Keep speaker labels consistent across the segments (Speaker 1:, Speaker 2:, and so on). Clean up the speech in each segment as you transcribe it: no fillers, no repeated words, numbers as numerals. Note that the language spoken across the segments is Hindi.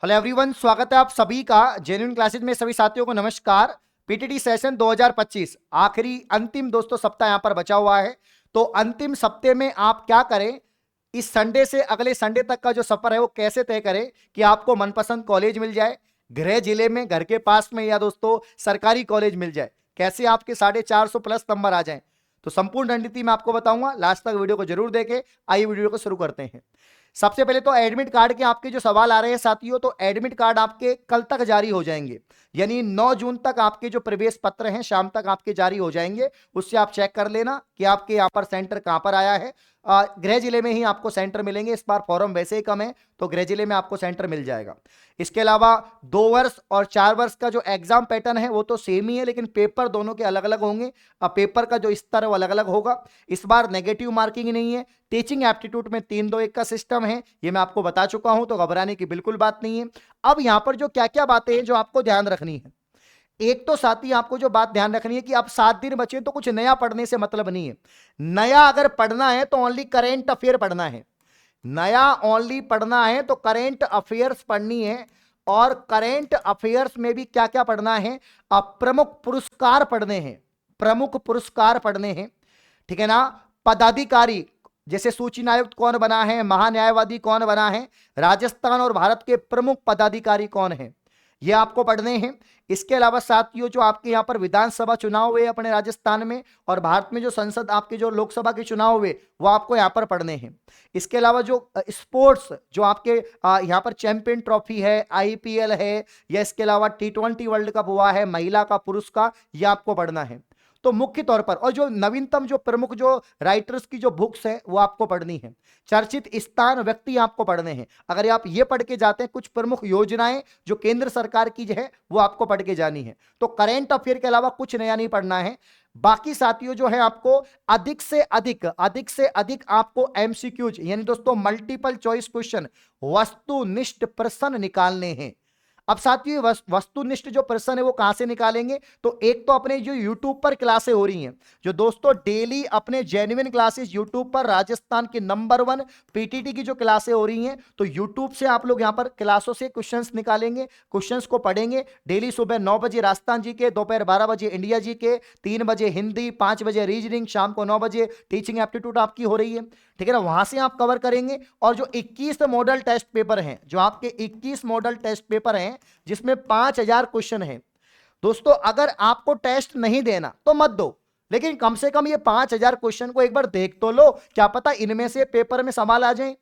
Speaker 1: हेलो एवरीवन, स्वागत है आप सभी का जेन्युइन क्लासेस में। सभी साथियों को नमस्कार। पीटीटी सेशन 2025 आखिरी अंतिम दोस्तों सप्ताह यहां पर बचा हुआ है। तो अंतिम सप्ताह में आप क्या करें, इस संडे से अगले संडे तक का जो सफर है वो कैसे तय करें कि आपको मनपसंद कॉलेज मिल जाए, गृह जिले में घर के पास में, या दोस्तों सरकारी कॉलेज मिल जाए, कैसे आपके 450 प्लस नंबर आ जाए। तो संपूर्ण रणनीति मैं आपको बताऊंगा, लास्ट तक वीडियो को जरूर देखें। आइए वीडियो को शुरू करते हैं। सबसे पहले तो एडमिट कार्ड के आपके जो सवाल आ रहे हैं साथियों, तो एडमिट कार्ड आपके कल तक जारी हो जाएंगे, यानी 9 जून तक आपके जो प्रवेश पत्र हैं शाम तक आपके जारी हो जाएंगे। उससे आप चेक कर लेना कि आपके यहाँ पर सेंटर कहां पर आया है। गृह जिले में ही आपको सेंटर मिलेंगे। इस बार फॉर्म वैसे ही कम है तो गृह जिले में आपको सेंटर मिल जाएगा। इसके अलावा 2 वर्ष और 4 वर्ष का जो एग्जाम पैटर्न है वो तो सेम ही है, लेकिन पेपर दोनों के अलग अलग होंगे। पेपर का जो स्तर है वो अलग अलग होगा। इस बार नेगेटिव मार्किंग नहीं है। टीचिंग एप्टीट्यूड में 3-2-1 का सिस्टम है, ये मैं आपको बता चुका हूं, तो घबराने की बिल्कुल बात नहीं है। अब यहां पर जो क्या क्या बातें हैं जो आपको ध्यान रखनी है, एक तो साथी आपको जो बात ध्यान रखनी है कि अब 7 दिन बचे तो कुछ नया पढ़ने से मतलब नहीं है। नया अगर पढ़ना है तो ओनली करेंट अफेयर पढ़ना है। नया ओनली पढ़ना है तो करेंट अफेयर्स पढ़नी है। और करेंट अफेयर्स में भी क्या क्या पढ़ना है, प्रमुख पुरस्कार पढ़ने हैं। प्रमुख पुरस्कार पढ़ने हैं, ठीक है ना। पदाधिकारी जैसे सूचना आयुक्त कौन बना है, महान्यायवादी कौन बना है, राजस्थान और भारत के प्रमुख पदाधिकारी कौन है, ये आपको पढ़ने हैं। इसके अलावा साथियों जो आपके यहाँ पर विधानसभा चुनाव हुए अपने राजस्थान में, और भारत में जो संसद आपके जो लोकसभा के चुनाव हुए वो आपको यहाँ पर पढ़ने हैं। इसके अलावा जो स्पोर्ट्स जो आपके यहाँ पर चैंपियन ट्रॉफी है, आईपीएल है, या इसके अलावा T20 वर्ल्ड कप हुआ है, महिला का पुरुष का, ये आपको पढ़ना है। तो मुख्य तौर पर, और जो नवीनतम जो प्रमुख जो राइटर्स की जो बुक्स है वो आपको पढ़नी है। चर्चित स्थान व्यक्ति आपको पढ़ने हैं। अगर आप ये पढ़ के जाते हैं, कुछ प्रमुख योजनाएं जो केंद्र सरकार की जो है वो आपको पढ़ के जानी है। तो करेंट अफेयर के अलावा कुछ नया नहीं पढ़ना है। बाकी साथियों जो है आपको अधिक से अधिक आपको एमसीक्यूज यानी दोस्तों मल्टीपल चॉइस क्वेश्चन, वस्तुनिष्ठ प्रश्न निकालने हैं। अब साथियों वस्तुनिष्ठ जो प्रश्न है वो कहां से निकालेंगे, तो एक तो अपने जो YouTube पर क्लासें हो रही हैं, जो दोस्तों डेली अपने जेन्युइन क्लासेस YouTube पर राजस्थान की नंबर 1 पीटीटी की जो क्लासें हो रही हैं, तो YouTube से आप लोग यहां पर क्लासों से क्वेश्चंस निकालेंगे, क्वेश्चंस को पढ़ेंगे। डेली सुबह 9 बजे राजस्थान जी के, दोपहर 12 बजे इंडिया जी के, 3 बजे हिंदी, 5 बजे रीजनिंग, शाम को 9 बजे टीचिंग एप्टीट्यूड आपकी हो रही है, ठीक है ना। वहां से आप कवर करेंगे। और जो 21 मॉडल टेस्ट पेपर हैं, जो आपके 21 मॉडल टेस्ट पेपर हैं जिसमें 5000 क्वेश्चन हैं, दोस्तों अगर आपको टेस्ट नहीं देना तो मत दो, लेकिन कम से कम ये 5000 क्वेश्चन को एक बार देख तो लो, क्या पता इनमें से पेपर में सवाल आ जाए।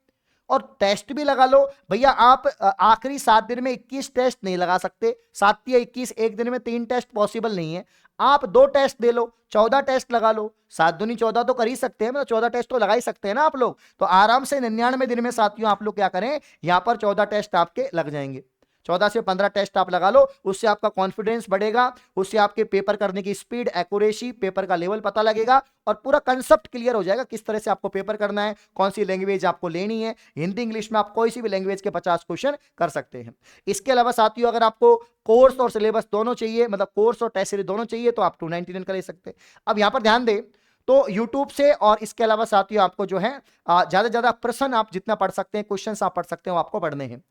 Speaker 1: और टेस्ट भी लगा लो भैया। आप आखिरी 7 दिन में 21 टेस्ट नहीं लगा सकते, 7 या 21, एक दिन में 3 टेस्ट पॉसिबल नहीं है। आप 2 टेस्ट दे लो, 14 टेस्ट लगा लो। 7 दूनी 14 तो कर ही सकते हैं, मतलब 14 टेस्ट तो लगा ही सकते हैं ना आप लोग। तो आराम से 99 दिन में साथियों आप लोग क्या करें, यहां पर 14 टेस्ट आपके लग जाएंगे। 14 से 15 टेस्ट आप लगा लो, उससे आपका कॉन्फिडेंस बढ़ेगा, उससे आपके पेपर करने की स्पीड, एक्यूरेसी, पेपर का लेवल पता लगेगा, और पूरा कंसेप्ट क्लियर हो जाएगा किस तरह से आपको पेपर करना है, कौन सी लैंग्वेज आपको लेनी है। हिंदी इंग्लिश में आप कोई सी भी लैंग्वेज के 50 क्वेश्चन कर सकते हैं। इसके अलावा साथियों अगर आपको कोर्स और सिलेबस दोनों चाहिए, मतलब कोर्स और टेस्ट सीरीज दोनों चाहिए, तो आप 299 का ले सकते हैं। अब यहां पर ध्यान दें तो YouTube से, और इसके अलावा साथियों आपको जो है ज्यादा से ज्यादा प्रश्न आप जितना पढ़ सकते हैं, क्वेश्चन आप पढ़ सकते हैं, वो आपको पढ़ने हैं।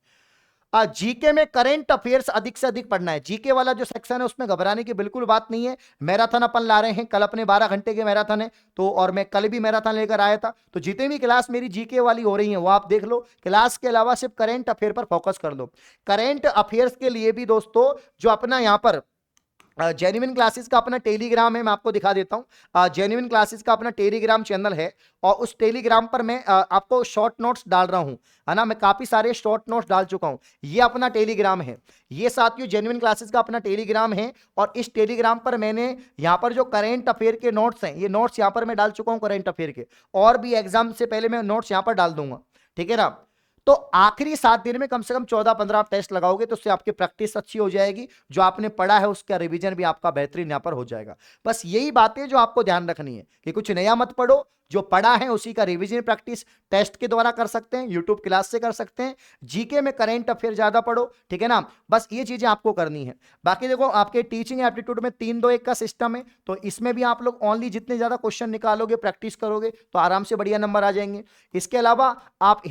Speaker 1: जीके में करंट अफेयर्स अधिक से अधिक पढ़ना है। जीके वाला जो सेक्शन है उसमें घबराने की बिल्कुल बात नहीं है। मैराथन अपन ला रहे हैं, कल अपने 12 घंटे के मैराथन है, तो और मैं कल भी मैराथन लेकर आया था। तो जितनी भी क्लास मेरी जीके वाली हो रही है वो आप देख लो। क्लास के अलावा सिर्फ करंट अफेयर पर फोकस कर लो। करंट अफेयर्स के लिए भी दोस्तों जो अपना यहाँ पर जेन्युइन क्लासेस का अपना टेलीग्राम है, मैं आपको दिखा देता हूं। जेन्युइन क्लासेस का अपना टेलीग्राम चैनल है, और उस टेलीग्राम पर मैं आपको शॉर्ट नोट्स डाल रहा हूं, है ना। मैं काफी सारे शॉर्ट नोट्स डाल चुका हूं। ये अपना टेलीग्राम है, ये साथियों जेन्युइन क्लासेस का अपना टेलीग्राम है। और इस टेलीग्राम पर मैंने यहाँ पर जो करेंट अफेयर के नोट्स हैं, ये नोट्स यहाँ पर मैं डाल चुका हूँ करेंट अफेयर के, और भी एग्जाम से पहले मैं नोट्स यहाँ पर डाल दूंगा, ठीक है ना। तो आखिरी 7 दिन में कम से कम 14-15 आप टेस्ट लगाओगे, तो उससे आपकी प्रैक्टिस अच्छी हो जाएगी। जो आपने पढ़ा है उसका रिवीजन भी आपका बेहतरीन यहां पर हो जाएगा। बस यही बातें जो आपको ध्यान रखनी है कि कुछ नया मत पढ़ो, जो पढ़ा है उसी का रिवीजन प्रैक्टिस टेस्ट के द्वारा कर सकते हैं, यूट्यूब क्लास से कर सकते हैं। जीके में करंट अफेयर ज्यादा पढ़ो, ठीक है ना, बस ये चीजें आपको करनी है। बाकी देखो आपके टीचिंग एप्टीट्यूड में 3-2-1 का सिस्टम है, तो इसमें भी आप लोग ओनली जितने ज्यादा क्वेश्चन निकालोगे, प्रैक्टिस करोगे तो आराम से बढ़िया नंबर आ जाएंगे। इसके अलावा आप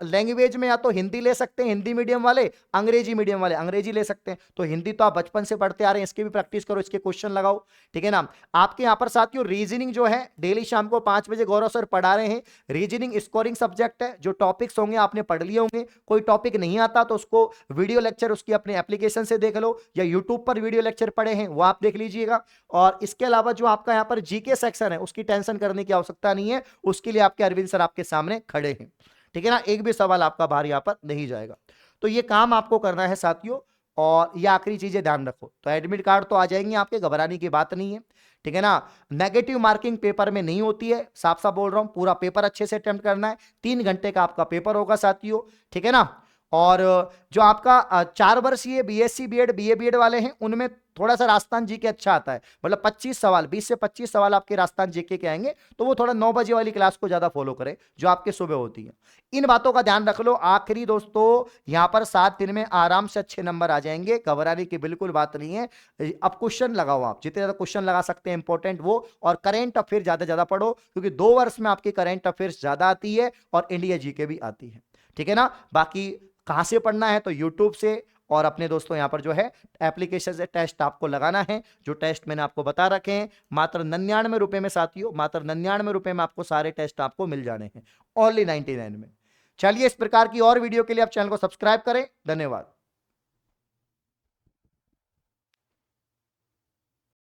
Speaker 1: लैंग्वेज में या तो हिंदी ले सकते हैं, हिंदी मीडियम वाले, अंग्रेजी मीडियम वाले अंग्रेजी ले सकते हैं। तो हिंदी तो आप बचपन से पढ़ते आ रहे हैं, इसकी भी प्रैक्टिस करो, इसके क्वेश्चन लगाओ, ठीक है ना। आपके यहां पर साथियों रीजनिंग जो है डेली शाम को 5 बजे गौरव सर पढ़ा रहे हैं। रीजनिंग स्कोरिंग सब्जेक्ट है, जो टॉपिक्स होंगे आपने पढ़ लिए होंगे, कोई टॉपिक नहीं आता तो उसको वीडियो लेक्चर उसकी अपने एप्लीकेशन से देख लो, या यूट्यूब पर वीडियो लेक्चर पढ़े हैं वो आप देख लीजिएगा। और इसके अलावा जो आपका यहां पर जीके सेक्शन है उसकी टेंशन करने की आवश्यकता नहीं है, उसके लिए आपके अरविंद सर आपके सामने खड़े हैं, ठीक है ना, एक भी सवाल आपका बाहर यहां पर नहीं जाएगा। तो ये काम आपको करना है साथियों। और ये आखिरी चीजें ध्यान रखो, तो एडमिट कार्ड तो आ जाएंगे आपके, घबराने की बात नहीं है, ठीक है ना। नेगेटिव मार्किंग पेपर में नहीं होती है, साफ साफ बोल रहा हूं, पूरा पेपर अच्छे से अटेम्प्ट करना है। 3 घंटे का आपका पेपर होगा साथियों, ठीक है ना। और जो आपका 4 वर्षीय बीएससी बीएड बीए बीएड वाले हैं उनमें थोड़ा सा राजस्थान जीके अच्छा आता है, मतलब 25 सवाल, 20 से 25 सवाल आपके राजस्थान जीके के आएंगे। तो वो थोड़ा 9 बजे वाली क्लास को ज्यादा फॉलो करें जो आपके सुबह होती है। इन बातों का ध्यान रख लो। आखिरी दोस्तों यहां पर 7 दिन में आराम से अच्छे नंबर आ जाएंगे, घबराने की बिल्कुल बात नहीं है। अब क्वेश्चन लगाओ, आप जितने ज्यादा क्वेश्चन लगा सकते हैं इंपॉर्टेंट वो, और करेंट अफेयर ज्यादा पढ़ो, क्योंकि 2 वर्ष में आपकी करेंट अफेयर्स ज्यादा आती है और इंडिया जीके भी आती है, ठीक है ना। बाकी कहां से पढ़ना है, तो यूट्यूब से, और अपने दोस्तों यहां पर जो है एप्लीकेशन से टेस्ट आपको लगाना है, जो टेस्ट मैंने आपको बता रखे हैं। मात्र 99 रुपए में साथियों, मात्र 99 रुपए में आपको सारे टेस्ट आपको मिल जाने हैं, ओनली 99 में। चलिए, इस प्रकार की और वीडियो के लिए आप चैनल को सब्सक्राइब करें। धन्यवाद।